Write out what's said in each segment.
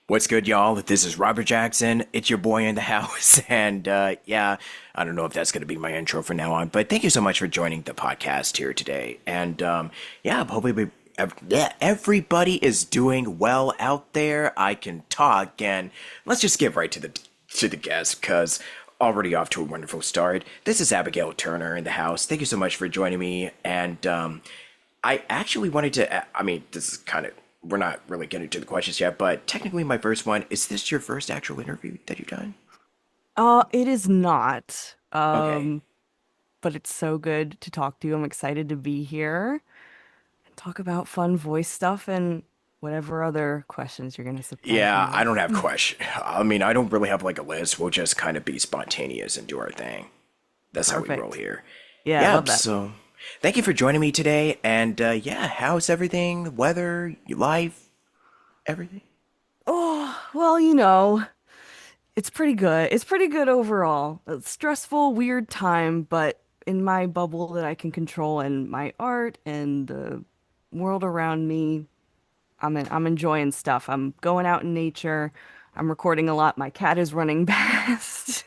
What's good, y'all? This is Robert Jackson. It's your boy in the house. And yeah, I don't know if that's going to be my intro from now on, but thank you so much for joining the podcast here today. And yeah, hopefully yeah, everybody is doing well out there. I can talk, and let's just get right to the guest because already off to a wonderful start. This is Abigail Turner in the house. Thank you so much for joining me. And I actually wanted to, I mean, this is kind of, we're not really getting to the questions yet, but technically my first one, is this your first actual interview that you've done? It is not. Okay. But it's so good to talk to you. I'm excited to be here and talk about fun voice stuff and whatever other questions you're gonna surprise me Yeah, I with. don't have question. I mean, I don't really have like a list. We'll just kind of be spontaneous and do our thing. That's how we roll Perfect. here. Yeah, I Yeah, love that. so thank you for joining me today. And yeah, how's everything? Weather, your life, everything? Oh, it's pretty good. It's pretty good overall. A stressful, weird time, but in my bubble that I can control and my art and the world around me, I'm enjoying stuff. I'm going out in nature. I'm recording a lot. My cat is running past.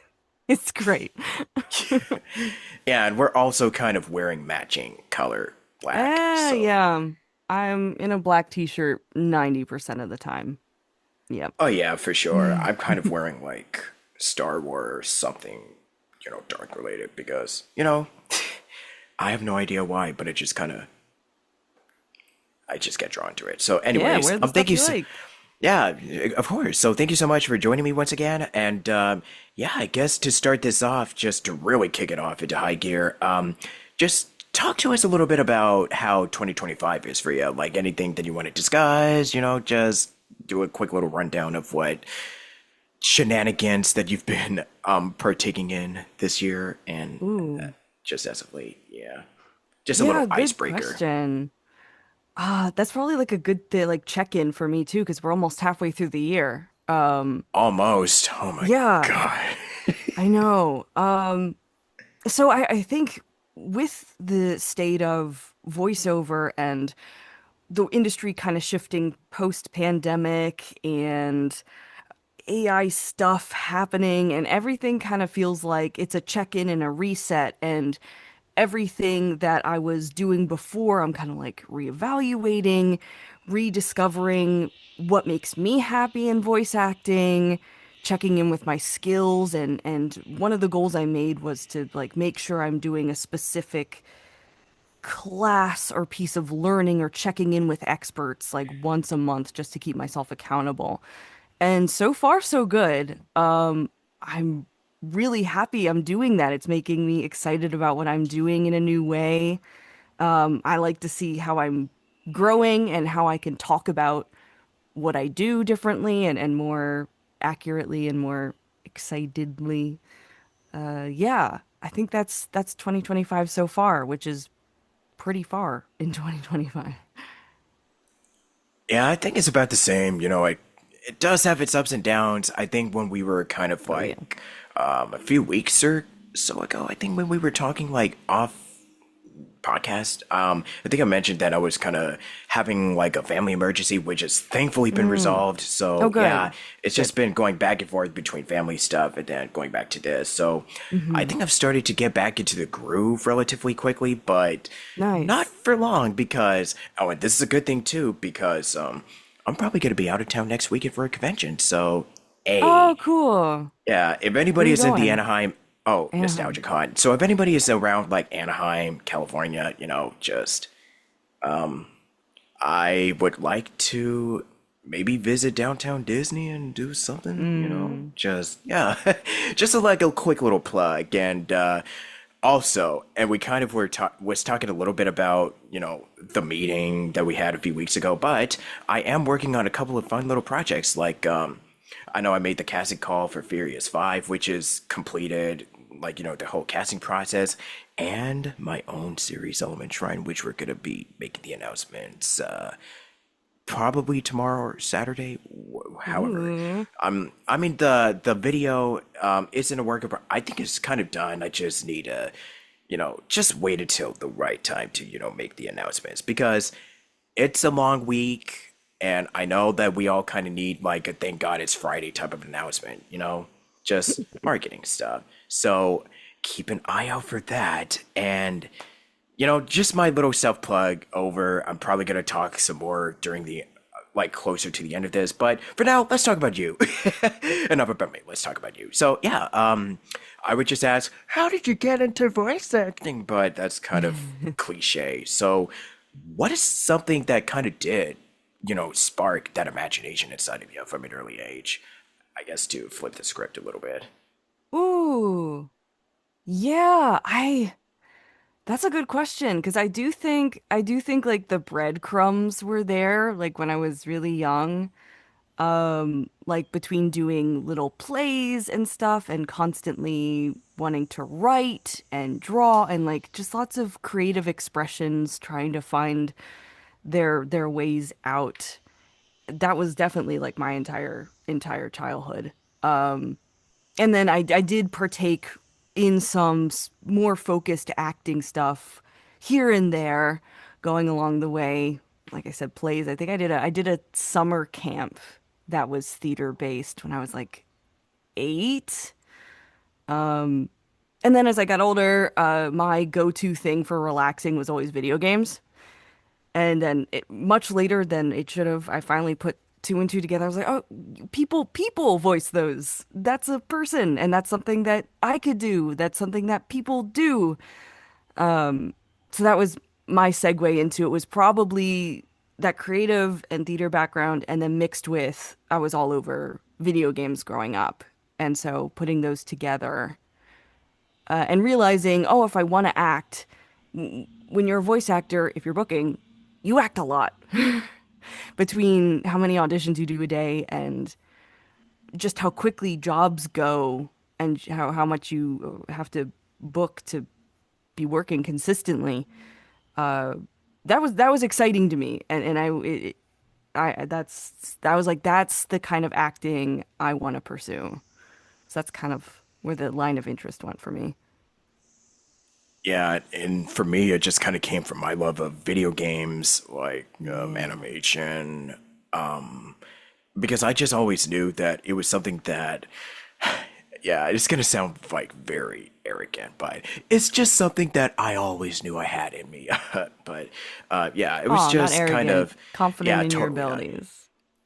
It's great. Yeah, and we're also kind of wearing matching color black. So, Yeah. I'm in a black t-shirt 90% of the time. Yep. oh yeah, for sure. I'm kind of wearing like Star Wars something, dark related because, I have no idea why, but it just kind of I just get drawn to it. So, Yeah, anyways, wear the thank stuff you. you like. Yeah, of course. So, thank you so much for joining me once again. And yeah, I guess to start this off, just to really kick it off into high gear, just talk to us a little bit about how 2025 is for you. Like anything that you want to discuss, just do a quick little rundown of what shenanigans that you've been partaking in this year and Ooh. just as of late. Yeah, just a Yeah, little good icebreaker. question. That's probably like a good like check-in for me too, because we're almost halfway through the year. Almost. Oh my Yeah, God. I know. So I think with the state of voiceover and the industry kind of shifting post-pandemic and AI stuff happening and everything kind of feels like it's a check-in and a reset and everything that I was doing before I'm kind of like reevaluating, rediscovering what makes me happy in voice acting, checking in with my skills and one of the goals I made was to like make sure I'm doing a specific class or piece of learning or checking in with experts like once a month just to keep myself accountable. And so far, so good. I'm really happy I'm doing that. It's making me excited about what I'm doing in a new way. I like to see how I'm growing and how I can talk about what I do differently and more accurately and more excitedly. Yeah, I think that's 2025 so far, which is pretty far in 2025. Yeah, I think it's about the same. It does have its ups and downs. I think when we were kind of Oh yeah. like a few weeks or so ago, I think when we were talking like off podcast, I think I mentioned that I was kind of having like a family emergency, which has thankfully been Mm. resolved. Oh, So yeah, good. it's Good. just been going back and forth between family stuff and then going back to this. So I Hmm. think I've started to get back into the groove relatively quickly, but not Nice. for long because, oh, and this is a good thing too, because I'm probably going to be out of town next weekend for a convention. So, Oh, a cool. yeah, if Where are anybody you is in the going? Anaheim, oh, Anaheim. Nostalgia Con. So if anybody is around like Anaheim, California, just I would like to maybe visit downtown Disney and do something, Mm. just yeah, just like a quick little plug. And also, and we kind of was talking a little bit about, the meeting that we had a few weeks ago, but I am working on a couple of fun little projects like I know I made the casting call for Furious 5, which is completed, like, the whole casting process, and my own series Element Shrine, which we're going to be making the announcements probably tomorrow or Saturday. However, Ooh. I mean, the video is in a work of, I think it's kind of done. I just need to, just wait until the right time to, make the announcements because it's a long week. And I know that we all kind of need like a thank God it's Friday type of announcement, just marketing stuff. So keep an eye out for that. And just my little self plug over. I'm probably going to talk some more during the like closer to the end of this, but for now, let's talk about you. Enough about me. Let's talk about you. So yeah, I would just ask, how did you get into voice acting? But that's kind of cliche. So, what is something that kind of did, spark that imagination inside of you from an early age? I guess to flip the script a little bit. Ooh, yeah, I that's a good question because I do think like the breadcrumbs were there like when I was really young. Like between doing little plays and stuff and constantly wanting to write and draw and like just lots of creative expressions trying to find their ways out. That was definitely like my entire childhood. And then I did partake in some more focused acting stuff here and there going along the way. Like I said, plays. I think I did a summer camp that was theater based when I was like 8. And then as I got older, my go-to thing for relaxing was always video games. And then much later than it should have, I finally put two and two together. I was like, oh, people voice those. That's a person, and that's something that I could do. That's something that people do. So that was my segue into it was probably that creative and theater background, and then mixed with I was all over video games growing up. And so putting those together and realizing, oh, if I want to act, when you're a voice actor, if you're booking, you act a lot between how many auditions you do a day and just how quickly jobs go and how much you have to book to be working consistently. That was exciting to me, and I was like that's the kind of acting I want to pursue. So that's kind of where the line of interest went for me. Yeah, and for me, it just kind of came from my love of video games, like Mm. animation, because I just always knew that it was something that, yeah, it's gonna sound like very arrogant, but it's just something that I always knew I had in me. But yeah, it was Oh, not just kind arrogant, of, confident yeah, in your totally not. abilities.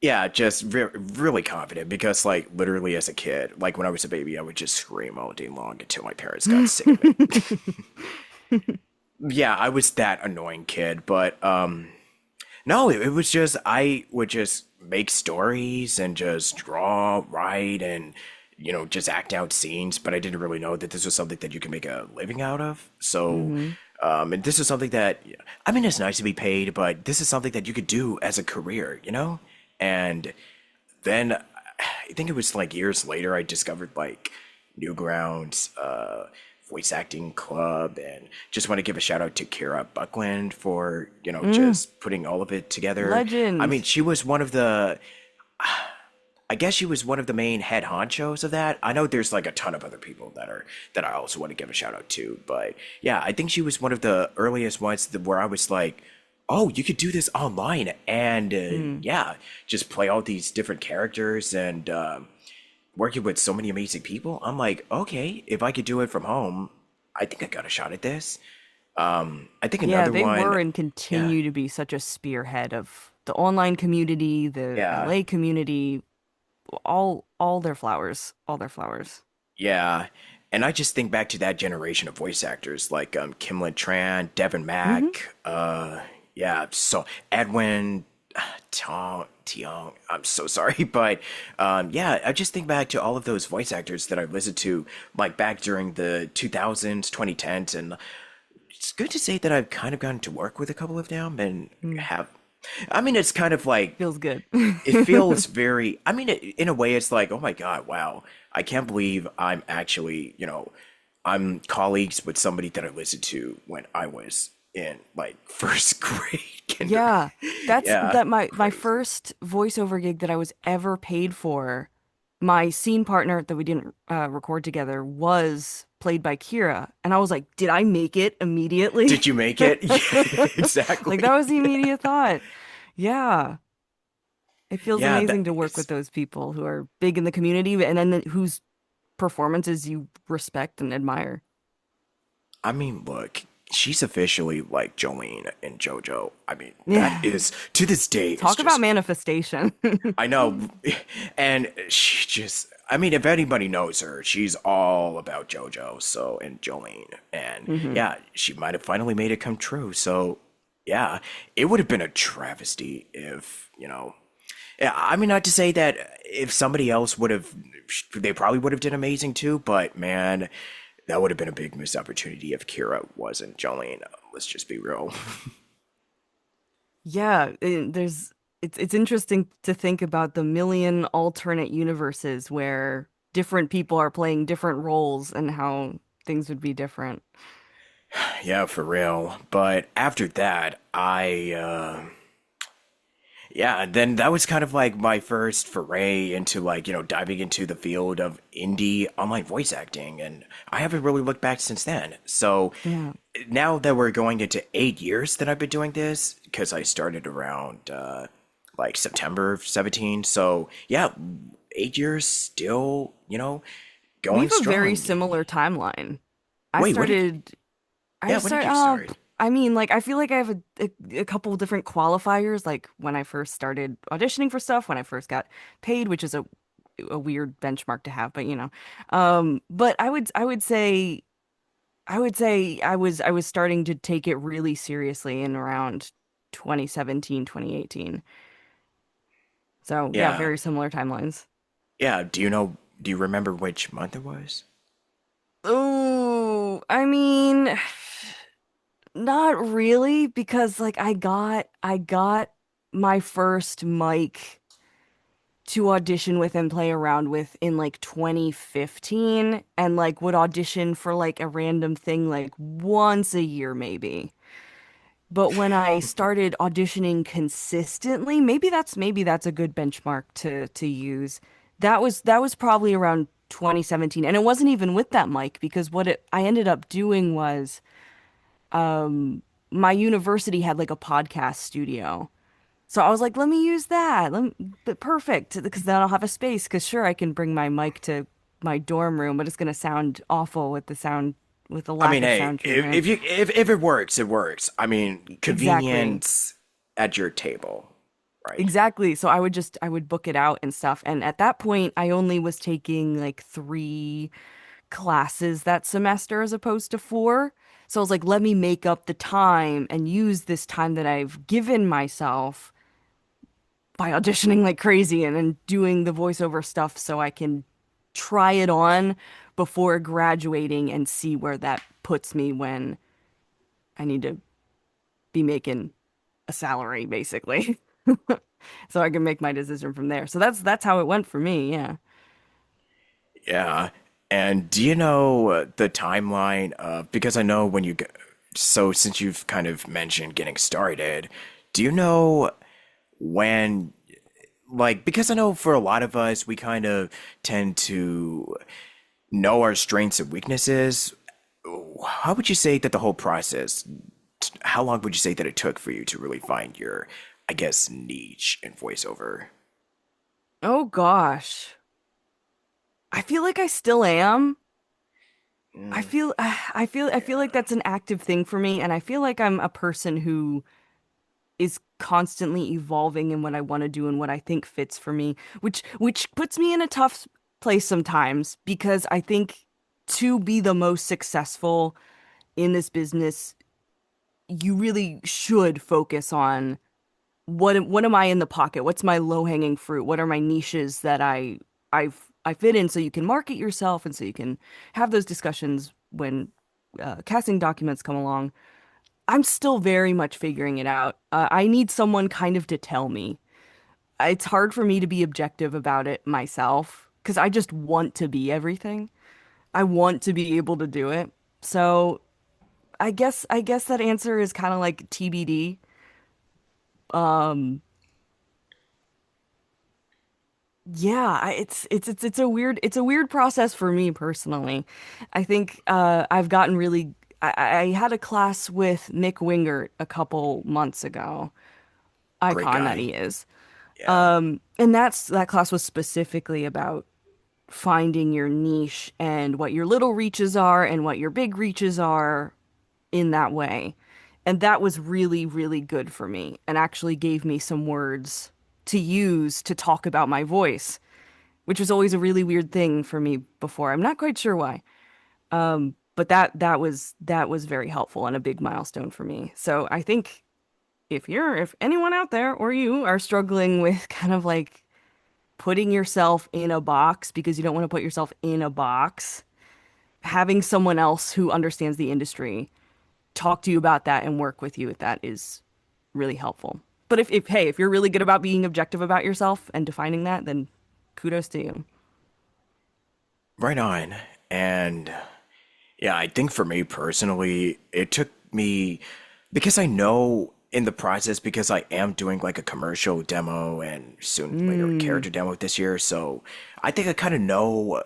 Yeah, just really confident because, like, literally as a kid, like when I was a baby, I would just scream all day long until my parents got sick of it. Yeah, I was that annoying kid, but no, it was just I would just make stories and just draw, write, and just act out scenes. But I didn't really know that this was something that you can make a living out of. So, Hmm. and this is something that I mean, it's nice to be paid, but this is something that you could do as a career. And then I think it was like years later I discovered like Newgrounds, voice acting club, and just want to give a shout out to Kira Buckland for Mm, just putting all of it together. I mean, legend. she was one of the I guess she was one of the main head honchos of that. I know there's like a ton of other people that I also want to give a shout out to, but yeah, I think she was one of the earliest ones where I was like, oh, you could do this online and Mm. yeah, just play all these different characters and working with so many amazing people. I'm like, okay, if I could do it from home, I think I got a shot at this. I think Yeah, another they one, were and yeah, continue to be such a spearhead of the online community, the yeah, LA community, all their flowers, all their flowers. yeah. And I just think back to that generation of voice actors like Kimlin Tran, Devin Hmm. Mack, yeah, so Edwin Tiong, I'm so sorry, but yeah, I just think back to all of those voice actors that I listened to like back during the 2000s, 2010s, and it's good to say that I've kind of gotten to work with a couple of them and Mm. have. I mean, it's kind of like Feels good. it feels very. I mean, in a way, it's like, oh my God, wow, I can't believe I'm actually, I'm colleagues with somebody that I listened to when I was in like first grade, kinder. Yeah, that's Yeah, that my crazy. first voiceover gig that I was ever paid for. My scene partner that we didn't record together was played by Kira, and I was like, did I make it immediately? Did you make it? Yeah, Like that exactly. was the immediate thought. Yeah. It feels Yeah, that amazing to work with is. those people who are big in the community and then whose performances you respect and admire. I mean, look, she's officially like Jolene and JoJo. I mean, that Yeah. is to this day is Talk about just. manifestation. I know, and she just. I mean, if anybody knows her, she's all about JoJo, so and Jolene, and hmm yeah, she might have finally made it come true. So, yeah, it would have been a travesty if yeah, I mean, not to say that if somebody else would have, they probably would have done amazing too, but man, that would have been a big missed opportunity if Kira wasn't Jolene. Let's just be real. Yeah, it's interesting to think about the million alternate universes where different people are playing different roles and how things would be different. Yeah, for real. But after that, yeah, then that was kind of like my first foray into like, diving into the field of indie online voice acting. And I haven't really looked back since then. So Yeah. now that we're going into 8 years that I've been doing this, because I started around like September 17. So yeah, 8 years still, We going have a very strong. similar timeline. I Wait, what did, started I yeah, when did start you start? I mean like I feel like I have a couple of different qualifiers like when I first started auditioning for stuff, when I first got paid, which is a weird benchmark to have, but you know. But I would say I was starting to take it really seriously in around 2017, 2018. So, yeah, Yeah, very similar timelines. yeah. Do you remember which month it was? Oh, I mean, not really because like I got my first mic to audition with and play around with in like 2015 and like would audition for like a random thing like once a year maybe. But when I started auditioning consistently, maybe that's a good benchmark to use. That was probably around 2017, and it wasn't even with that mic because I ended up doing was my university had like a podcast studio. So I was like, let me use that. But perfect because then I'll have a space because sure I can bring my mic to my dorm room, but it's gonna sound awful with the I lack mean, of hey, sound treatment. if it works, it works. I mean, Exactly. convenience at your table, right? Exactly. So I would book it out and stuff. And at that point, I only was taking like 3 classes that semester as opposed to 4. So I was like, let me make up the time and use this time that I've given myself by auditioning like crazy and doing the voiceover stuff so I can try it on before graduating and see where that puts me when I need to be making a salary, basically. So I can make my decision from there. So that's how it went for me. Yeah. Yeah. And do you know the timeline of, because I know when so since you've kind of mentioned getting started, do you know when, like, because I know for a lot of us, we kind of tend to know our strengths and weaknesses. How would you say that the whole process, how long would you say that it took for you to really find your, I guess, niche in voiceover? Oh gosh. I feel like I still am. I feel like that's an active thing for me, and I feel like I'm a person who is constantly evolving in what I want to do and what I think fits for me, which puts me in a tough place sometimes because I think to be the most successful in this business, you really should focus on what am I in the pocket? What's my low-hanging fruit? What are my niches that I fit in so you can market yourself and so you can have those discussions when casting documents come along. I'm still very much figuring it out. I need someone kind of to tell me. It's hard for me to be objective about it myself because I just want to be everything. I want to be able to do it. So I guess that answer is kind of like TBD. Um, yeah, it's a weird process for me personally. I think I've gotten really. I had a class with Nick Wingert a couple months ago. Great Icon that guy. he is. Yeah. And that class was specifically about finding your niche and what your little reaches are and what your big reaches are in that way. And that was really, really good for me and actually gave me some words to use to talk about my voice, which was always a really weird thing for me before. I'm not quite sure why. But that was very helpful and a big milestone for me. So I think if anyone out there or you are struggling with kind of like putting yourself in a box because you don't want to put yourself in a box, having someone else who understands the industry talk to you about that and work with you with that is really helpful. But if you're really good about being objective about yourself and defining that, then kudos to you. Right on. And yeah, I think for me personally, it took me because I know in the process, because I am doing like a commercial demo and soon later a Mm, character demo this year. So I think I kind of know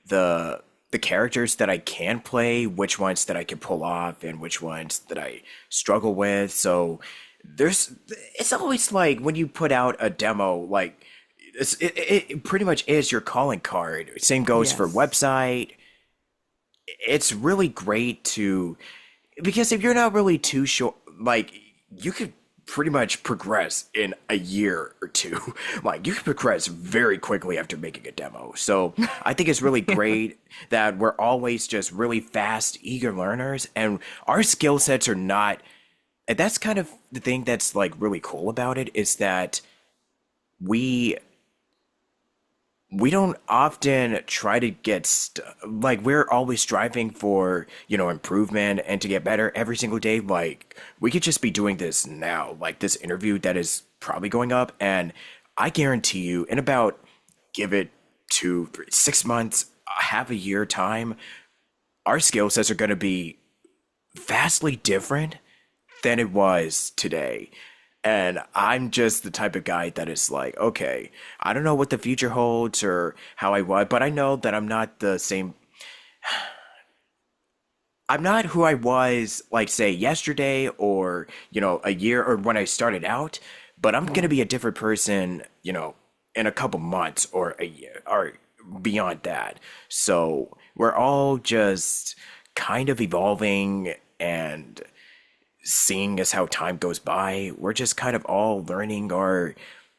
the the characters that I can play, which ones that I can pull off, and which ones that I struggle with. So there's it's always like when you put out a demo, like it pretty much is your calling card. Same goes for yes. website. It's really great to because if you're not really too sure, like you could pretty much progress in a year or two. Like you can progress very quickly after making a demo. So I think it's really great that we're always just really fast, eager learners, and our skill sets are not. And that's kind of the thing that's like really cool about it is that we we don't often try to get like we're always striving for improvement and to get better every single day. Like we could just be doing this now, like this interview that is probably going up, and I guarantee you in about give it 2 3 6 months, half a year time, our skill sets are going to be vastly different than it was today. And I'm just the type of guy that is like, okay, I don't know what the future holds or how I was, but I know that I'm not the same. I'm not who I was, like, say, yesterday or, a year or when I started out, but I'm going to Yeah. be a different person, in a couple months or a year or beyond that. So we're all just kind of evolving and seeing as how time goes by, we're just kind of all learning our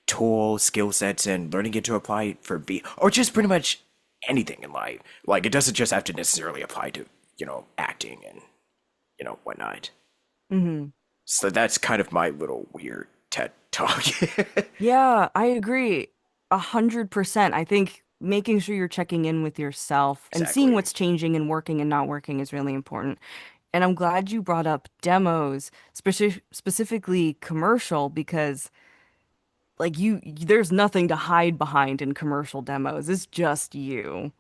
tool skill sets and learning it to apply for or just pretty much anything in life. Like it doesn't just have to necessarily apply to, acting and, whatnot. Hmm. So that's kind of my little weird TED talk. Yeah, I agree. 100%. I think making sure you're checking in with yourself and seeing Exactly. what's changing and working and not working is really important. And I'm glad you brought up demos, specifically commercial, because like there's nothing to hide behind in commercial demos. It's just you.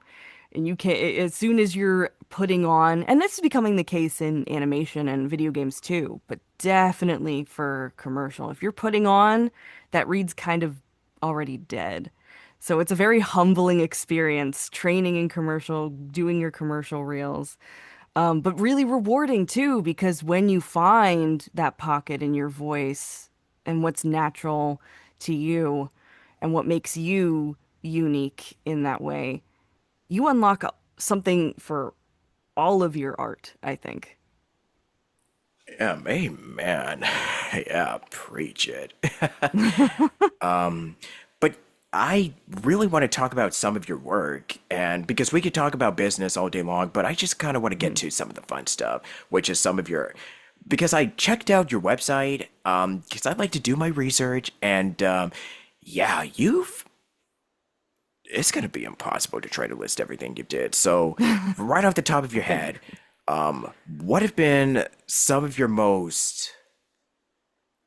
And you can't, as soon as you're putting on, and this is becoming the case in animation and video games too, but definitely for commercial. If you're putting on, that reads kind of already dead. So it's a very humbling experience training in commercial, doing your commercial reels. But really rewarding too, because when you find that pocket in your voice and what's natural to you and what makes you unique in that way, you unlock something for all of your art, I think. Yeah, amen. Yeah, preach it. But I really want to talk about some of your work, and because we could talk about business all day long, but I just kind of want to get Mhm. to some of the fun stuff, which is some of your. Because I checked out your website, because I like to do my research, and yeah, you've. It's gonna be impossible to try to list everything you did. So, right off the top of your Thank head, you. what have been some of your most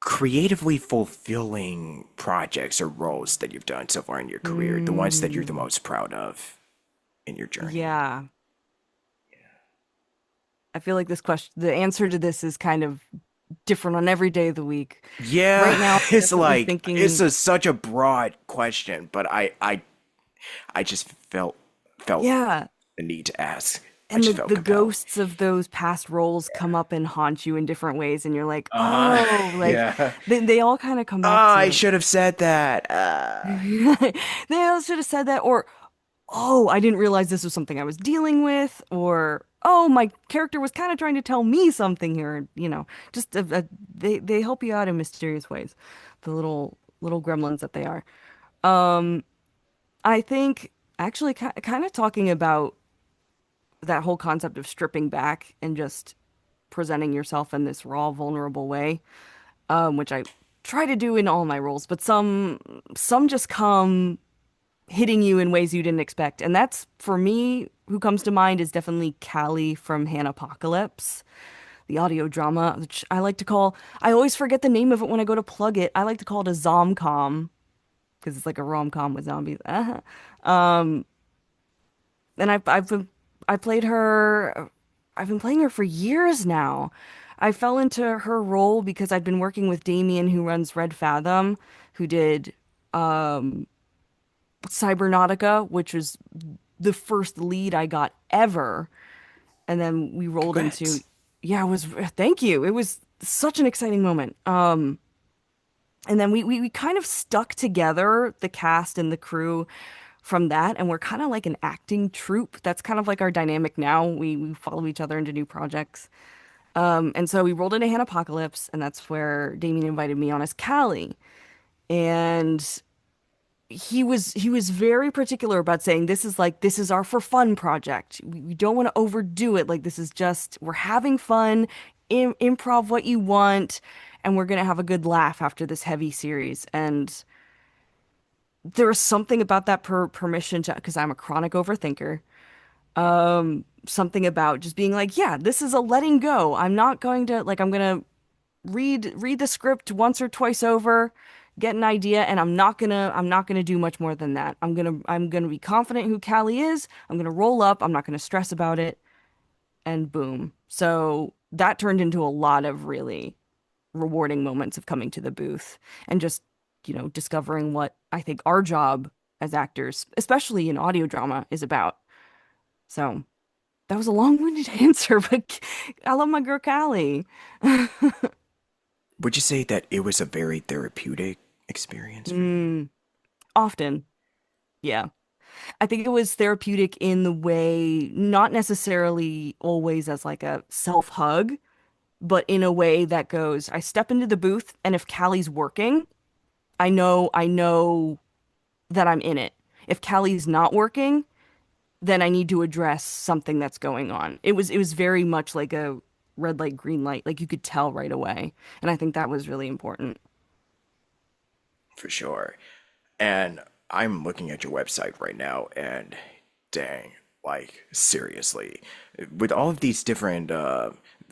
creatively fulfilling projects or roles that you've done so far in your career, the ones that you're the Mm, most proud of in your journey? yeah. I feel like the answer to this is kind of different on every day of the week. Yeah, Right now, I'm it's definitely like thinking, such a broad question, but I just felt yeah, the need to ask. I And just felt the compelled. ghosts of those past roles come up and haunt you in different ways, and you're like, Uh huh. oh, like Yeah. they all kind of come Oh, back I to. should have said that. They all should have said that, or oh, I didn't realize this was something I was dealing with, or oh, my character was kind of trying to tell me something here. Just they help you out in mysterious ways, the little gremlins that they are. I think actually kind of talking about that whole concept of stripping back and just presenting yourself in this raw, vulnerable way, which I try to do in all my roles, but some just come hitting you in ways you didn't expect. And that's for me, who comes to mind is definitely Callie from Hannahpocalypse, the audio drama, which I always forget the name of it when I go to plug it. I like to call it a zomcom because it's like a rom-com with zombies. And I played her. I've been playing her for years now. I fell into her role because I'd been working with Damien, who runs Red Fathom, who did Cybernautica, which was the first lead I got ever. And then we rolled into, Congrats. yeah, it was, thank you. It was such an exciting moment. And then we kind of stuck together, the cast and the crew from that. And we're kind of like an acting troupe. That's kind of like our dynamic now. We follow each other into new projects. And so we rolled into Hannahpocalypse, and that's where Damien invited me on as Callie. And he was very particular about saying this is our for fun project. We don't want to overdo it. Like this is just we're having fun, improv what you want, and we're gonna have a good laugh after this heavy series. And there was something about that permission to because I'm a chronic overthinker. Something about just being like, yeah, this is a letting go. I'm not going to like I'm gonna read the script once or twice over, get an idea, and I'm not gonna do much more than that. I'm gonna be confident who Callie is. I'm gonna roll up. I'm not gonna stress about it, and boom. So that turned into a lot of really rewarding moments of coming to the booth and just discovering what I think our job as actors, especially in audio drama, is about. So that was a long-winded answer, but I love my girl Callie. Would you say that it was a very therapeutic experience for you? Mm, often, yeah. I think it was therapeutic in the way, not necessarily always as like a self hug, but in a way that goes, I step into the booth, and if Callie's working, I know that I'm in it. If Callie's not working, then I need to address something that's going on. It was very much like a red light, green light. Like you could tell right away. And I think that was really important. For sure. And I'm looking at your website right now, and dang, like seriously, with all of these different,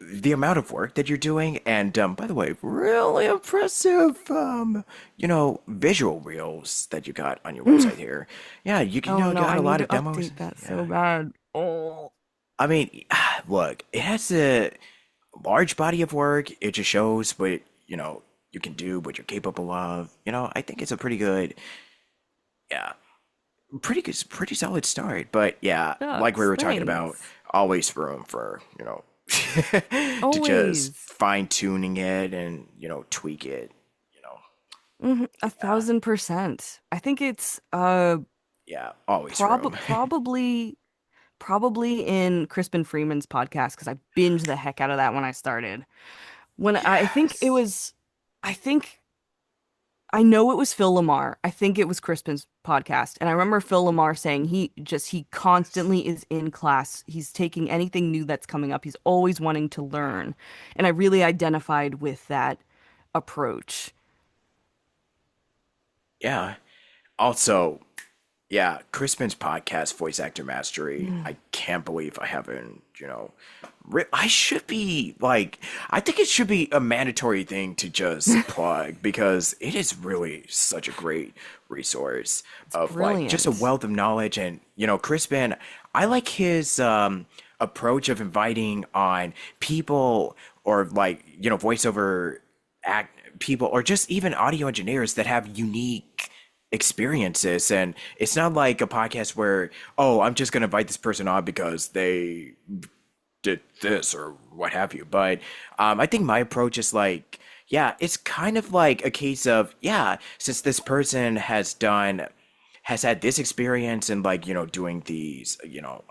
the amount of work that you're doing, and by the way, really impressive, visual reels that you got on your website here. Yeah, Oh no, got I a need lot to of demos. update that so Yeah, bad. Oh. I mean, look, it has a large body of work. It just shows what you can do, what you're capable of. I think it's a pretty good, yeah, pretty good, pretty solid start. But yeah, like we Shucks, were talking about, thanks. always room for, to just Always. fine tuning it and, tweak it, A yeah, 1000%. I think it's yeah, always room. probably in Crispin Freeman's podcast because I binged the heck out of that when I started. When I think it Yes. was I think I know it was Phil Lamar. I think it was Crispin's podcast. And I remember Phil Lamar saying he Yes. constantly is in class. He's taking anything new that's coming up. He's always wanting to learn. And I really identified with that approach. Yeah. Also, yeah, Crispin's podcast, Voice Actor Mastery. Mm. I can't believe I haven't, I should be like, I think it should be a mandatory thing to just plug because it is really such a great resource It's of like just a brilliant. wealth of knowledge. And, Crispin, I like his approach of inviting on people or like, voiceover act people or just even audio engineers that have unique experiences. And it's not like a podcast where, oh, I'm just going to invite this person on because they did this or what have you. But I think my approach is like, yeah, it's kind of like a case of, yeah, since this person has had this experience and like, doing these,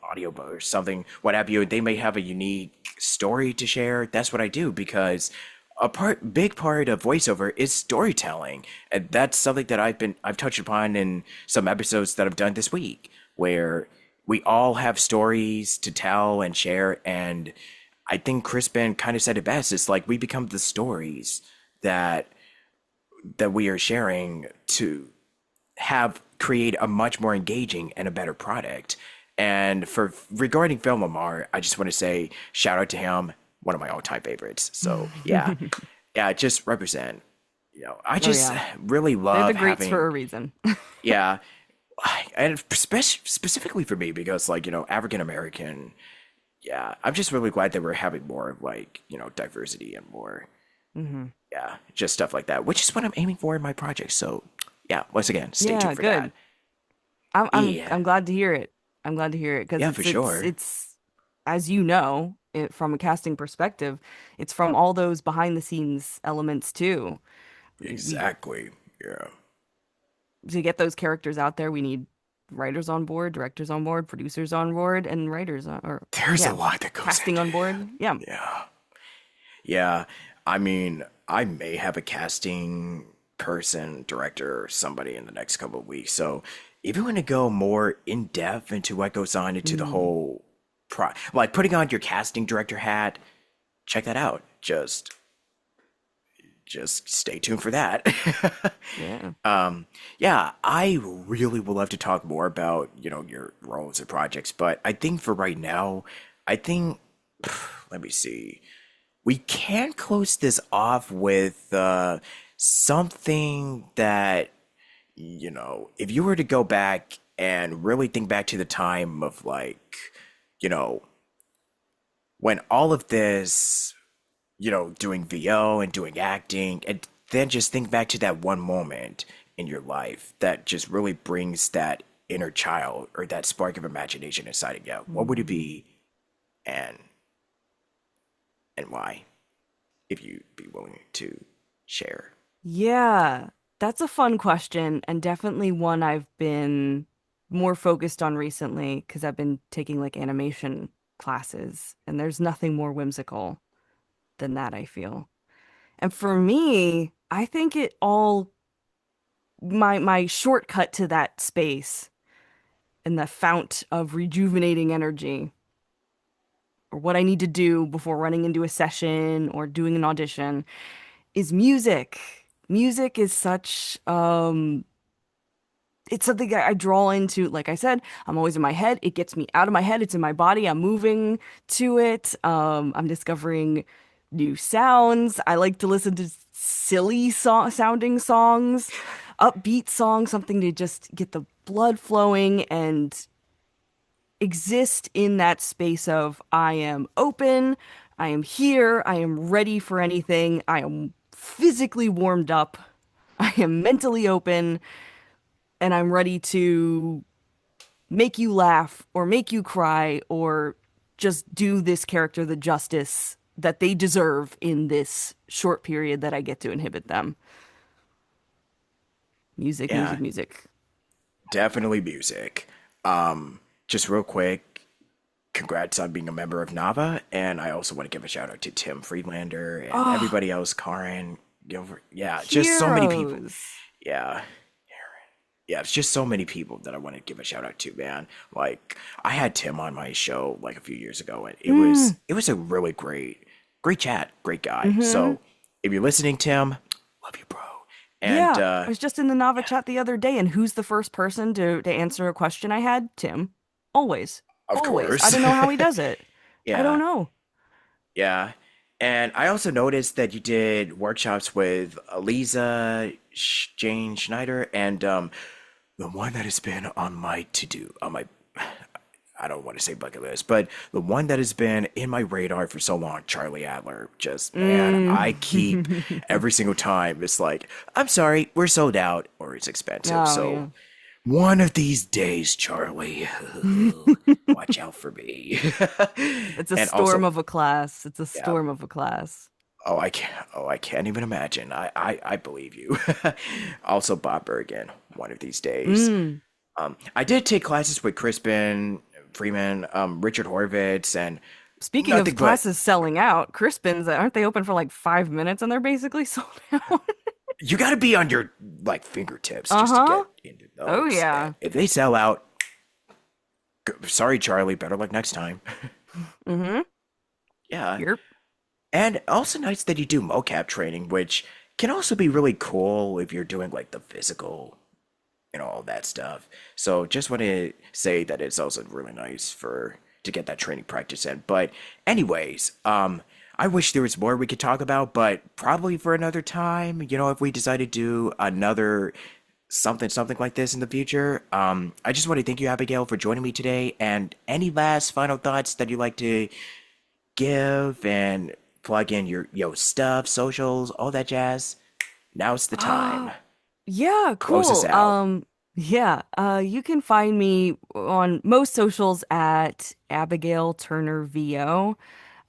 audio or something, what have you, they may have a unique story to share. That's what I do because big part of voiceover is storytelling. And that's something that I've touched upon in some episodes that I've done this week, where we all have stories to tell and share. And I think Crispin kind of said it best. It's like we become the stories that we are sharing to have create a much more engaging and a better product. And for regarding Phil Lamar, I just want to say shout out to him, one of my all-time favorites. So yeah, yeah, just represent. I Oh just yeah. really They're the love greats for having, a reason. yeah, and specifically for me because like African American, yeah, I'm just really glad that we're having more of like diversity and more, Hmm. yeah, just stuff like that, which is what I'm aiming for in my project. So yeah, once again, stay Yeah, tuned for that. good. I'm Yeah, glad to hear it. I'm glad to hear it because yeah, for sure. it's as you know, from a casting perspective, it's from all those behind the scenes elements too. We Exactly. Yeah. To get those characters out there, we need writers on board, directors on board, producers on board, and or There's a yeah, lot that goes casting into on it. board. Yeah. Yeah. Yeah. I mean, I may have a casting person, director, or somebody in the next couple of weeks. So if you want to go more in depth into what goes on into the Mm, whole like putting on your casting director hat, check that out. Just stay tuned for that. yeah. Yeah, I really would love to talk more about, your roles and projects, but I think for right now, I think, let me see. We can close this off with something that, if you were to go back and really think back to the time of like, you know, when all of this, doing VO and doing acting, and then just think back to that one moment in your life that just really brings that inner child or that spark of imagination inside of you. What would it Mm. be and why? If you'd be willing to share. Yeah, that's a fun question and definitely one I've been more focused on recently because I've been taking like animation classes, and there's nothing more whimsical than that, I feel. And for me, I think it all my shortcut to that space and the fount of rejuvenating energy, or what I need to do before running into a session or doing an audition, is music. Music is such it's something I draw into. Like I said, I'm always in my head. It gets me out of my head. It's in my body. I'm moving to it. I'm discovering new sounds. I like to listen to silly sounding songs, upbeat songs, something to just get the blood flowing and exist in that space of I am open, I am here, I am ready for anything, I am physically warmed up, I am mentally open, and I'm ready to make you laugh or make you cry or just do this character the justice that they deserve in this short period that I get to inhibit them. Music, music, Yeah, music. definitely music. Just real quick, congrats on being a member of Nava, and I also want to give a shout out to Tim Friedlander and Oh, everybody else, Karen, Gilbert. Yeah, just so many people. heroes. Yeah, yeah, it's just so many people that I want to give a shout out to, man. Like I had Tim on my show like a few years ago, and it was Mm, it was a really great chat, great guy. hmm. So if you're listening, Tim, love you, bro. And Yeah, I was just in the Nava chat the other day, and who's the first person to answer a question I had? Tim. Always. of Always. I course, don't know how he does it. I don't yeah, know. yeah. And I also noticed that you did workshops with Aliza, Jane Schneider, and the one that has been on my to do on my I don't want to say bucket list, but the one that has been in my radar for so long, Charlie Adler. Just, man, I keep Mm. every single time. It's like, I'm sorry, we're sold out or it's expensive. Oh, So yeah. one of these days, Charlie, watch out for me. It's a And storm also, of a class. It's a yeah, storm of a class. I can't even imagine. I believe you. Also, Bob Bergen, one of these days. Mm. I did take classes with Crispin Freeman, Richard Horvitz, and Speaking of nothing but classes selling out, Crispin's, aren't they open for like 5 minutes and they're basically sold out? you got to be on your like fingertips just to Uh-huh. get into Oh those. And yeah. if they sell out, sorry, Charlie, better luck next time. Mm-hmm. Yeah, Yep. and also nice that you do mocap training, which can also be really cool if you're doing like the physical and all that stuff. So just want to say that it's also really nice for to get that training practice in. But anyways, I wish there was more we could talk about, but probably for another time, if we decide to do another something like this in the future. I just want to thank you, Abigail, for joining me today. And any last final thoughts that you'd like to give and plug in your stuff, socials, all that jazz? Now's the time. Ah, yeah, Close us cool. out. Yeah, you can find me on most socials at Abigail Turner VO.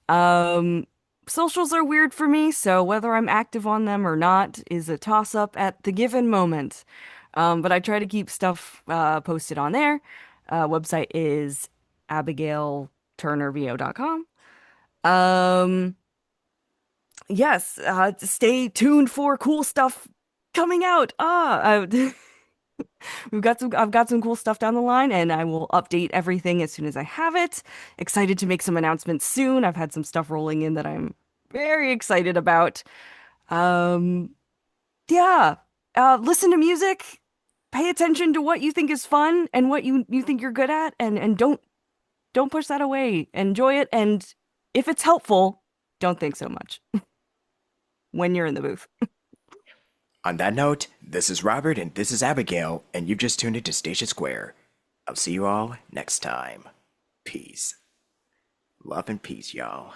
Um, Socials are weird for me, so whether I'm active on them or not is a toss up at the given moment. But I try to keep stuff posted on there. Website is abigailturnervo.com. Um, yes, stay tuned for cool stuff coming out. I've got some cool stuff down the line, and I will update everything as soon as I have it. Excited to make some announcements soon. I've had some stuff rolling in that I'm very excited about. Um, yeah. Listen to music, pay attention to what you think is fun and what you think you're good at, and don't push that away. Enjoy it, and if it's helpful, don't think so much when you're in the booth. On that note, this is Robert and this is Abigail, and you've just tuned into Station Square. I'll see you all next time. Peace. Love and peace, y'all.